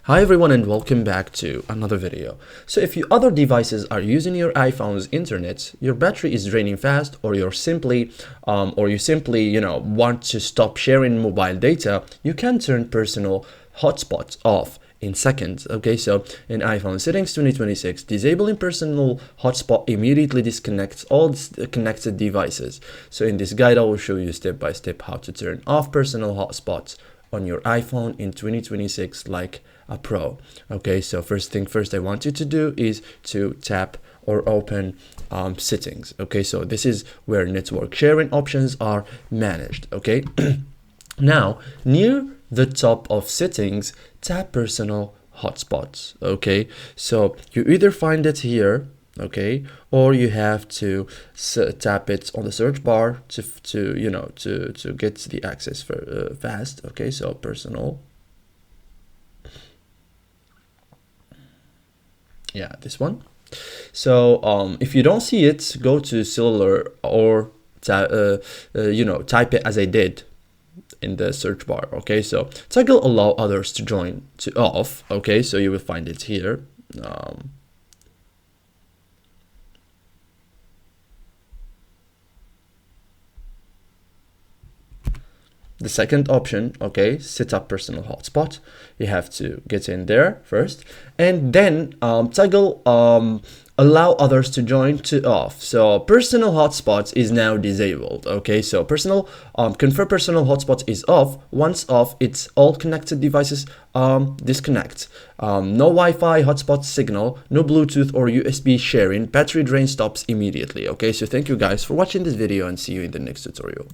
Hi everyone and welcome back to another video. So if your other devices are using your iPhone's internet, your battery is draining fast, or you simply want to stop sharing mobile data, you can turn personal hotspots off in seconds. Okay, so in iPhone settings 2026, disabling personal hotspot immediately disconnects all connected devices. So in this guide I will show you step by step how to turn off personal hotspots on your iPhone in 2026 like a pro. Okay, so first thing first I want you to do is to tap or open settings. Okay, so this is where network sharing options are managed. Okay, now near the top of settings, tap personal hotspots. Okay, so you either find it here, okay, or you have to tap it on the search bar to get the access for fast. Okay, so personal, yeah, this one. So if you don't see it, go to cellular or type it as I did in the search bar. Okay, so toggle allow others to join to off. Okay, so you will find it here. The second option, okay, set up personal hotspot. You have to get in there first, and then toggle allow others to join to off. So personal hotspots is now disabled. Okay, so personal confirm personal hotspot is off. Once off, it's all connected devices disconnect. No Wi-Fi hotspot signal, no Bluetooth or USB sharing. Battery drain stops immediately. Okay, so thank you guys for watching this video and see you in the next tutorial.